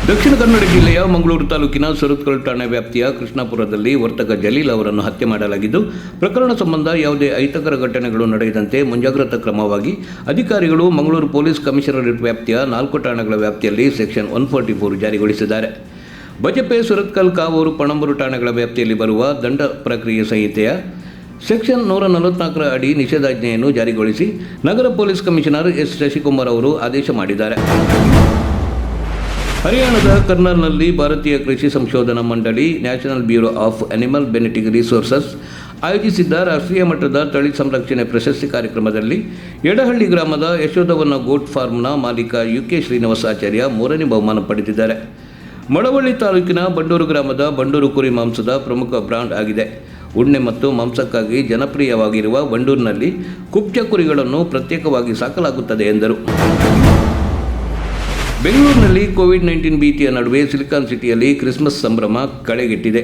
ದಕ್ಷಿಣ ಕನ್ನಡ ಜಿಲ್ಲೆಯ ಮಂಗಳೂರು ತಾಲೂಕಿನ ಸುರತ್ಕಲ್ ಠಾಣೆ ವ್ಯಾಪ್ತಿಯ ಕೃಷ್ಣಾಪುರದಲ್ಲಿ ವರ್ತಕ ಜಲೀಲ್ ಅವರನ್ನು ಹತ್ಯೆ ಮಾಡಲಾಗಿದ್ದು, ಪ್ರಕರಣ ಸಂಬಂಧ ಯಾವುದೇ ಅಹಿತಕರ ಘಟನೆಗಳು ನಡೆಯದಂತೆ ಮುಂಜಾಗ್ರತಾ ಕ್ರಮವಾಗಿ ಅಧಿಕಾರಿಗಳು ಮಂಗಳೂರು ಪೊಲೀಸ್ ಕಮಿಷನರೇಟ್ ವ್ಯಾಪ್ತಿಯ 4 ಠಾಣೆಗಳ ವ್ಯಾಪ್ತಿಯಲ್ಲಿ ಸೆಕ್ಷನ್ 144 ಜಾರಿಗೊಳಿಸಿದ್ದಾರೆ. ಬಜಪೆ, ಸುರತ್ಕಲ್, ಕಾವೂರು, ಪಣಂಬೂರು ಠಾಣೆಗಳ ವ್ಯಾಪ್ತಿಯಲ್ಲಿ ಬರುವ ದಂಡ ಪ್ರಕ್ರಿಯೆ ಸಂಹಿತೆಯ ಸೆಕ್ಷನ್ 144 ಅಡಿ ನಿಷೇಧಾಜ್ಞೆಯನ್ನು ಜಾರಿಗೊಳಿಸಿ ನಗರ ಪೊಲೀಸ್ ಕಮಿಷನರ್ ಎಸ್ ಶಶಿಕುಮಾರ್ ಅವರು ಆದೇಶ ಮಾಡಿದ್ದಾರೆ. ಹರಿಯಾಣದ ಕರ್ನಾಲ್ನಲ್ಲಿ ಭಾರತೀಯ ಕೃಷಿ ಸಂಶೋಧನಾ ಮಂಡಳಿ, national bureau of animal genetic resources ಆಯೋಜಿಸಿದ್ದ ರಾಷ್ಟ್ರೀಯ ಮಟ್ಟದ ತಳಿ ಸಂರಕ್ಷಣೆ ಪ್ರಶಸ್ತಿ ಕಾರ್ಯಕ್ರಮದಲ್ಲಿ ಎಡಹಳ್ಳಿ ಗ್ರಾಮದ ಯಶೋಧವನ ಗೋಟ್ ಫಾರ್ಮ್ನ ಮಾಲೀಕ UK ಶ್ರೀನಿವಾಸಾಚಾರ್ಯ 3ನೇ ಬಹುಮಾನ ಪಡೆದಿದ್ದಾರೆ. ಮಳವಳ್ಳಿ ತಾಲೂಕಿನ ಬಂಡೂರು ಗ್ರಾಮದ ಬಂಡೂರು ಕುರಿ ಮಾಂಸದ ಪ್ರಮುಖ ಬ್ರಾಂಡ್ ಆಗಿದೆ. ಉಣ್ಣೆ ಮತ್ತು ಮಾಂಸಕ್ಕಾಗಿ ಜನಪ್ರಿಯವಾಗಿರುವ ಬಂಡೂರಿನಲ್ಲಿ ಕುಬ್ಜ ಕುರಿಗಳನ್ನು ಪ್ರತ್ಯೇಕವಾಗಿ ಸಾಕಲಾಗುತ್ತದೆ ಎಂದರು. ಬೆಂಗಳೂರಿನಲ್ಲಿ ಕೋವಿಡ್-19 ಭೀತಿಯ ನಡುವೆ ಸಿಲಿಕಾನ್ ಸಿಟಿಯಲ್ಲಿ ಕ್ರಿಸ್ಮಸ್ ಸಂಭ್ರಮ ಕಳೆಗೆಟ್ಟಿದೆ.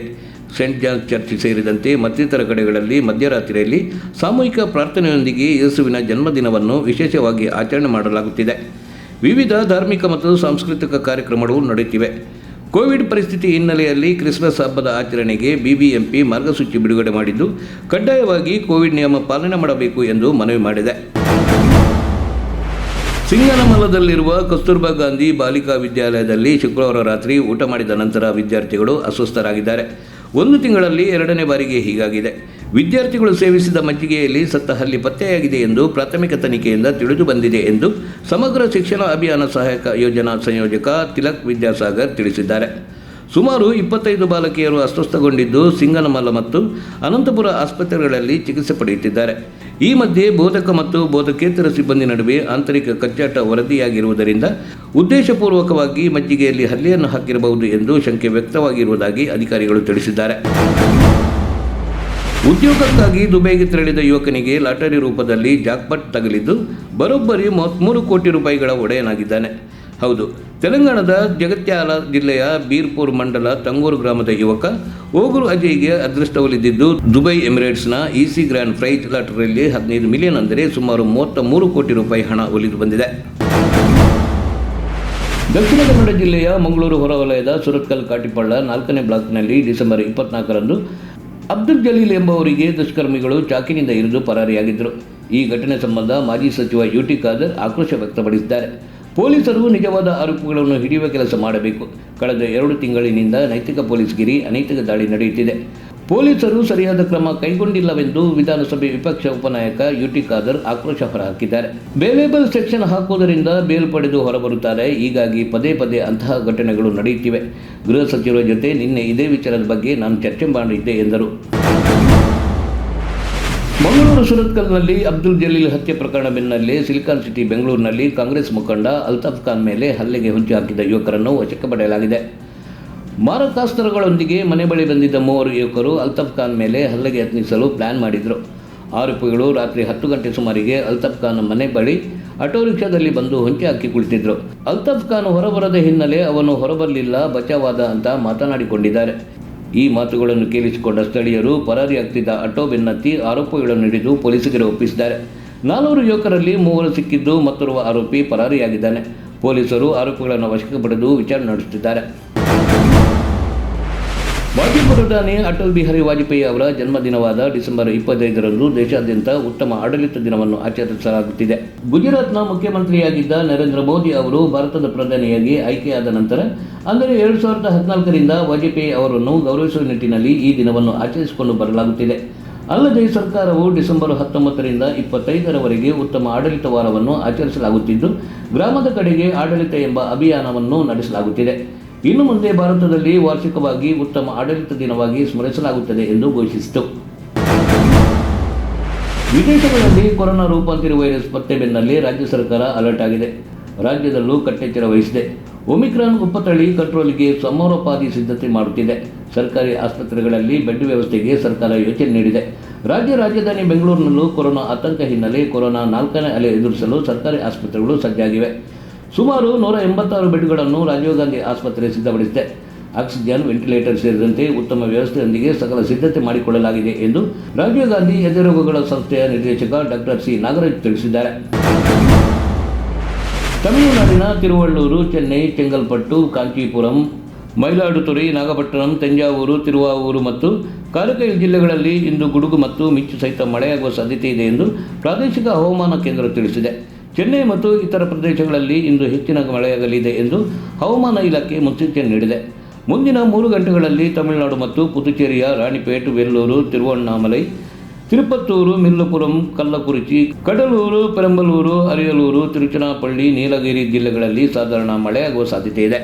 ಸೆಂಟ್ ಜಾನ್ಸ್ ಚರ್ಚ್ ಸೇರಿದಂತೆ ಮತ್ತಿತರ ಕಡೆಗಳಲ್ಲಿ ಮಧ್ಯರಾತ್ರಿಯಲ್ಲಿ ಸಾಮೂಹಿಕ ಪ್ರಾರ್ಥನೆಯೊಂದಿಗೆ ಯೇಸುವಿನ ಜನ್ಮದಿನವನ್ನು ವಿಶೇಷವಾಗಿ ಆಚರಣೆ ಮಾಡಲಾಗುತ್ತಿದೆ. ವಿವಿಧ ಧಾರ್ಮಿಕ ಮತ್ತು ಸಾಂಸ್ಕೃತಿಕ ಕಾರ್ಯಕ್ರಮಗಳು ನಡೆಯುತ್ತಿವೆ. ಕೋವಿಡ್ ಪರಿಸ್ಥಿತಿ ಹಿನ್ನೆಲೆಯಲ್ಲಿ ಕ್ರಿಸ್ಮಸ್ ಹಬ್ಬದ ಆಚರಣೆಗೆ BBMP ಮಾರ್ಗಸೂಚಿ ಬಿಡುಗಡೆ ಮಾಡಿದ್ದು, ಕಡ್ಡಾಯವಾಗಿ ಕೋವಿಡ್ ನಿಯಮ ಪಾಲನೆ ಮಾಡಬೇಕು ಎಂದು ಮನವಿ ಮಾಡಿದೆ. ಸಿಂಗನಮಲದಲ್ಲಿರುವ ಕಸ್ತೂರ್ಬಾ ಗಾಂಧಿ ಬಾಲಿಕಾ ವಿದ್ಯಾಲಯದಲ್ಲಿ ಶುಕ್ರವಾರ ರಾತ್ರಿ ಊಟ ಮಾಡಿದ ನಂತರ ವಿದ್ಯಾರ್ಥಿಗಳು ಅಸ್ವಸ್ಥರಾಗಿದ್ದಾರೆ. 1 ತಿಂಗಳಲ್ಲಿ 2ನೇ ಬಾರಿಗೆ ಹೀಗಾಗಿದೆ. ವಿದ್ಯಾರ್ಥಿಗಳು ಸೇವಿಸಿದ ಮಜ್ಜಿಗೆಯಲ್ಲಿ ಸತ್ತ ಹಲ್ಲಿ ಪತ್ತೆಯಾಗಿದೆ ಎಂದು ಪ್ರಾಥಮಿಕ ತನಿಖೆಯಿಂದ ತಿಳಿದು ಬಂದಿದೆ ಎಂದು ಸಮಗ್ರ ಶಿಕ್ಷಣ ಅಭಿಯಾನ ಸಹಾಯಕ ಯೋಜನಾ ಸಂಯೋಜಕ ತಿಲಕ್ ವಿದ್ಯಾಸಾಗರ್ ತಿಳಿಸಿದ್ದಾರೆ. ಸುಮಾರು 25 ಬಾಲಕಿಯರು ಅಸ್ವಸ್ಥಗೊಂಡಿದ್ದು ಸಿಂಗನಮಲ ಮತ್ತು ಅನಂತಪುರ ಆಸ್ಪತ್ರೆಗಳಲ್ಲಿ ಚಿಕಿತ್ಸೆ ಪಡೆಯುತ್ತಿದ್ದಾರೆ. ಈ ಮಧ್ಯೆ ಬೋಧಕ ಮತ್ತು ಬೋಧಕೇತರ ಸಿಬ್ಬಂದಿ ನಡುವೆ ಆಂತರಿಕ ಕಚ್ಚಾಟ ವರದಿಯಾಗಿರುವುದರಿಂದ ಉದ್ದೇಶಪೂರ್ವಕವಾಗಿ ಮಜ್ಜಿಗೆಯಲ್ಲಿ ಹಲ್ಲೆಯನ್ನು ಹಾಕಿರಬಹುದು ಎಂದು ಶಂಕೆ ವ್ಯಕ್ತವಾಗಿರುವುದಾಗಿ ಅಧಿಕಾರಿಗಳು ತಿಳಿಸಿದ್ದಾರೆ. ಉದ್ಯೋಗಕ್ಕಾಗಿ ದುಬೈಗೆ ತೆರಳಿದ ಯುವಕನಿಗೆ ಲಾಟರಿ ರೂಪದಲ್ಲಿ ಜಾಕ್ಪಾಟ್ ತಗಲಿದ್ದು, ಬರೋಬ್ಬರಿ 33 ಕೋಟಿ ರೂಪಾಯಿಗಳ ಒಡೆಯನಾಗಿದ್ದಾನೆ. ಹೌದು, ತೆಲಂಗಾಣದ ಜಗತ್ಯಾಲ ಜಿಲ್ಲೆಯ ಬೀರ್ಪುರ್ ಮಂಡಲ ತಂಗೂರು ಗ್ರಾಮದ ಯುವಕ ಓಗುರು ಅಜಯ್ಗೆ ಅದೃಷ್ಟ ಒಲಿದಿದ್ದು, ದುಬೈ ಎಮಿರೇಟ್ಸ್ನ EC ಗ್ರ್ಯಾಂಡ್ ಪ್ರೈಸ್ ಲಾಟರಿಯಲ್ಲಿ 15 ಮಿಲಿಯನ್ ಅಂದರೆ ಸುಮಾರು 33 ಕೋಟಿ ರೂಪಾಯಿ ಹಣ ಒಲಿದು ಬಂದಿದೆ. ದಕ್ಷಿಣ ಕನ್ನಡ ಜಿಲ್ಲೆಯ ಮಂಗಳೂರು ಹೊರವಲಯದ ಸುರತ್ಕಲ್ ಕಾಟಿಪಳ್ಳ 4ನೇ ಬ್ಲಾಕ್ನಲ್ಲಿ ಡಿಸೆಂಬರ್ 24ರಂದು ಅಬ್ದುಲ್ ಜಲೀಲ್ ಎಂಬುವರಿಗೆ ದುಷ್ಕರ್ಮಿಗಳು ಚಾಕಿನಿಂದ ಇರಿದು ಪರಾರಿಯಾಗಿದ್ದರು. ಈ ಘಟನೆ ಸಂಬಂಧ ಮಾಜಿ ಸಚಿವ UT ಖಾದರ್ ಆಕ್ರೋಶ ವ್ಯಕ್ತಪಡಿಸಿದ್ದಾರೆ. ಪೊಲೀಸರು ನಿಜವಾದ ಆರೋಪಿಗಳನ್ನು ಹಿಡಿಯುವ ಕೆಲಸ ಮಾಡಬೇಕು. ಕಳೆದ 2 ತಿಂಗಳಿನಿಂದ ನೈತಿಕ ಪೊಲೀಸ್ಗಿರಿ, ಅನೈತಿಕ ದಾಳಿ ನಡೆಯುತ್ತಿದೆ. ಪೊಲೀಸರು ಸರಿಯಾದ ಕ್ರಮ ಕೈಗೊಂಡಿಲ್ಲವೆಂದು ವಿಧಾನಸಭೆ ವಿಪಕ್ಷ ಉಪನಾಯಕ UT ಖಾದರ್ ಆಕ್ರೋಶ ಹೊರಹಾಕಿದ್ದಾರೆ. ಬೇಲೇಬಲ್ ಸೆಕ್ಷನ್ ಹಾಕುವುದರಿಂದ ಬೇಲ್ ಪಡೆದು ಹೊರಬರುತ್ತಾರೆ. ಹೀಗಾಗಿ ಪದೇ ಪದೇ ಅಂತಹ ಘಟನೆಗಳು ನಡೆಯುತ್ತಿವೆ. ಗೃಹ ಸಚಿವರ ಜೊತೆ ನಿನ್ನೆ ಇದೇ ವಿಚಾರದ ಬಗ್ಗೆ ನಾನು ಚರ್ಚೆ ಮಾಡಿದ್ದೆ ಎಂದರು. ಮಂಗಳೂರು ಸುರತ್ಕಲ್ನಲ್ಲಿ ಅಬ್ದುಲ್ ಜಲೀಲ್ ಹತ್ಯೆ ಪ್ರಕರಣ ಬೆನ್ನಲ್ಲೇ ಸಿಲಿಕಾನ್ ಸಿಟಿ ಬೆಂಗಳೂರಿನಲ್ಲಿ ಕಾಂಗ್ರೆಸ್ ಮುಖಂಡ ಅಲ್ತಾಫ್ ಖಾನ್ ಮೇಲೆ ಹಲ್ಲೆಗೆ ಹೊಂಚು ಹಾಕಿದ ಯುವಕರನ್ನು ವಶಕ್ಕೆ ಪಡೆಯಲಾಗಿದೆ. ಮಾರಕಾಸ್ತ್ರಗಳೊಂದಿಗೆ ಮನೆ ಬಳಿ ಬಂದಿದ್ದ 3 ಯುವಕರು ಅಲ್ತಾಫ್ ಖಾನ್ ಮೇಲೆ ಹಲ್ಲೆಗೆ ಯತ್ನಿಸಲು ಪ್ಲಾನ್ ಮಾಡಿದರು. ಆರೋಪಿಗಳು ರಾತ್ರಿ 10 ಗಂಟೆ ಸುಮಾರಿಗೆ ಅಲ್ತಾಫ್ ಖಾನ್ ಮನೆ ಬಳಿ ಆಟೋ ರಿಕ್ಷಾದಲ್ಲಿ ಬಂದು ಹೊಂಚಿ ಹಾಕಿ ಕುಳಿತಿದ್ರು. ಅಲ್ತಾಫ್ ಖಾನ್ ಹೊರಬರದ ಹಿನ್ನೆಲೆ ಅವನು ಹೊರಬರಲಿಲ್ಲ, ಬಚಾವಾದ ಅಂತ ಮಾತನಾಡಿಕೊಂಡಿದ್ದಾರೆ. ಈ ಮಾತುಗಳನ್ನು ಕೇಳಿಸಿಕೊಂಡ ಸ್ಥಳೀಯರು ಪರಾರಿಯಾಗ್ತಿದ್ದ ಆಟೋ ಬೆನ್ನತ್ತಿ ಆರೋಪಿಗಳನ್ನು ಹಿಡಿದು ಪೊಲೀಸರಿಗೆ ಒಪ್ಪಿಸಿದ್ದಾರೆ. 4 ಯುವಕರಲ್ಲಿ 3 ಸಿಕ್ಕಿದ್ದು ಮತ್ತೋರ್ವ ಆರೋಪಿ ಪರಾರಿಯಾಗಿದ್ದಾನೆ. ಪೊಲೀಸರು ಆರೋಪಿಗಳನ್ನು ವಶಕ್ಕೆ ಪಡೆದು ವಿಚಾರಣೆ ನಡೆಸುತ್ತಿದ್ದಾರೆ. ಮಾಜಿ ಪ್ರಧಾನಿ ಅಟಲ್ ಬಿಹಾರಿ ವಾಜಪೇಯಿ ಅವರ ಜನ್ಮದಿನವಾದ ಡಿಸೆಂಬರ್ 25ರಂದು ದೇಶಾದ್ಯಂತ ಉತ್ತಮ ಆಡಳಿತ ದಿನವನ್ನು ಆಚರಿಸಲಾಗುತ್ತಿದೆ. ಗುಜರಾತ್ನ ಮುಖ್ಯಮಂತ್ರಿಯಾಗಿದ್ದ ನರೇಂದ್ರ ಮೋದಿ ಅವರು ಭಾರತದ ಪ್ರಧಾನಿಯಾಗಿ ಆಯ್ಕೆಯಾದ ನಂತರ ಅಂದರೆ 2014ರಿಂದ ವಾಜಪೇಯಿ ಅವರನ್ನು ಗೌರವಿಸುವ ನಿಟ್ಟಿನಲ್ಲಿ ಈ ದಿನವನ್ನು ಆಚರಿಸಿಕೊಂಡು ಬರಲಾಗುತ್ತಿದೆ. ಅಲ್ಲದೆ ಸರ್ಕಾರವು ಡಿಸೆಂಬರ್ 19ರಿಂದ 25ರವರೆಗೆ ಉತ್ತಮ ಆಡಳಿತ ವಾರವನ್ನು ಆಚರಿಸಲಾಗುತ್ತಿದ್ದು, ಗ್ರಾಮದ ಕಡೆಗೆ ಆಡಳಿತ ಎಂಬ ಅಭಿಯಾನವನ್ನು ನಡೆಸಲಾಗುತ್ತಿದೆ. ಇನ್ನು ಮುಂದೆ ಭಾರತದಲ್ಲಿ ವಾರ್ಷಿಕವಾಗಿ ಉತ್ತಮ ಆಡಳಿತ ದಿನವಾಗಿ ಸ್ಮರಿಸಲಾಗುತ್ತದೆ ಎಂದು ಘೋಷಿಸಿತು. ವಿದೇಶಗಳಲ್ಲಿ ಕೊರೋನಾ ರೂಪಾಂತರಿ ವೈರಸ್ ಪತ್ತೆ ಬೆನ್ನಲ್ಲೇ ರಾಜ್ಯ ಸರ್ಕಾರ ಅಲರ್ಟ್ ಆಗಿದೆ. ರಾಜ್ಯದಲ್ಲೂ ಕಟ್ಟೆಚ್ಚರ ವಹಿಸಿದೆ. ಒಮಿಕ್ರಾನ್ ಉಪತಳಿ ಕಂಟ್ರೋಲ್ಗೆ ಸಮರೋಪಾದಿ ಸಿದ್ಧತೆ ಮಾಡುತ್ತಿದೆ. ಸರ್ಕಾರಿ ಆಸ್ಪತ್ರೆಗಳಲ್ಲಿ ಬೆಡ್ ವ್ಯವಸ್ಥೆಗೆ ಸರ್ಕಾರ ಯೋಚನೆ ನೀಡಿದೆ. ರಾಜಧಾನಿ ಬೆಂಗಳೂರಿನಲ್ಲೂ ಕೊರೋನಾ ಆತಂಕ ಹಿನ್ನೆಲೆ ಕೊರೋನಾ 4ನೇ ಅಲೆ ಎದುರಿಸಲು ಸರ್ಕಾರಿ ಆಸ್ಪತ್ರೆಗಳು ಸಜ್ಜಾಗಿವೆ. ಸುಮಾರು 186 ಬೆಡ್ಗಳನ್ನು ರಾಜೀವ್ ಗಾಂಧಿ ಆಸ್ಪತ್ರೆ ಸಿದ್ಧಪಡಿಸಿದೆ. ಆಕ್ಸಿಜನ್, ವೆಂಟಿಲೇಟರ್ ಸೇರಿದಂತೆ ಉತ್ತಮ ವ್ಯವಸ್ಥೆಯೊಂದಿಗೆ ಸಕಲ ಸಿದ್ಧತೆ ಮಾಡಿಕೊಳ್ಳಲಾಗಿದೆ ಎಂದು ರಾಜೀವ್ ಗಾಂಧಿ ಎದೆರೋಗಗಳ ಸಂಸ್ಥೆಯ ನಿರ್ದೇಶಕ ಡಾಕ್ಟರ್ ಸಿ ನಾಗರಾಜ್ ತಿಳಿಸಿದ್ದಾರೆ. ತಮಿಳುನಾಡಿನ ತಿರುವಳ್ಳೂರು, ಚೆನ್ನೈ, ಚೆಂಗಲ್ಪಟ್ಟು, ಕಾಂಚೀಪುರಂ, ಮಯಿಲಾಡುತುರೈ, ನಾಗಪಟ್ಟಣಂ, ತಂಜಾವೂರು, ತಿರುವಾವೂರು ಮತ್ತು ಕಾರೈಕಲ್ ಜಿಲ್ಲೆಗಳಲ್ಲಿ ಇಂದು ಗುಡುಗು ಮತ್ತು ಮಿಂಚು ಸಹಿತ ಮಳೆಯಾಗುವ ಸಾಧ್ಯತೆ ಇದೆ ಎಂದು ಪ್ರಾದೇಶಿಕ ಹವಾಮಾನ ಕೇಂದ್ರ ತಿಳಿಸಿದೆ. ಚೆನ್ನೈ ಮತ್ತು ಇತರ ಪ್ರದೇಶಗಳಲ್ಲಿ ಇಂದು ಹೆಚ್ಚಿನ ಮಳೆಯಾಗಲಿದೆ ಎಂದು ಹವಾಮಾನ ಇಲಾಖೆ ಮುನ್ಸೂಚನೆ ನೀಡಿದೆ. ಮುಂದಿನ 3 ಗಂಟೆಗಳಲ್ಲಿ ತಮಿಳುನಾಡು ಮತ್ತು ಪುದುಚೇರಿಯ ರಾಣಿಪೇಟ್, ವೆಲ್ಲೂರು, ತಿರುವಣ್ಣಾಮಲೈ, ತಿರುಪತ್ತೂರು, ಮಿಲ್ಲಪುರಂ, ಕಲ್ಲಕುರಿಚಿ, ಕಡಲೂರು, ಪೆರಂಬಲೂರು, ಅರಿಯಲೂರು, ತಿರುಚನಾಪಳ್ಳಿ, ನೀಲಗಿರಿ ಜಿಲ್ಲೆಗಳಲ್ಲಿ ಸಾಧಾರಣ ಮಳೆಯಾಗುವ ಸಾಧ್ಯತೆ ಇದೆ.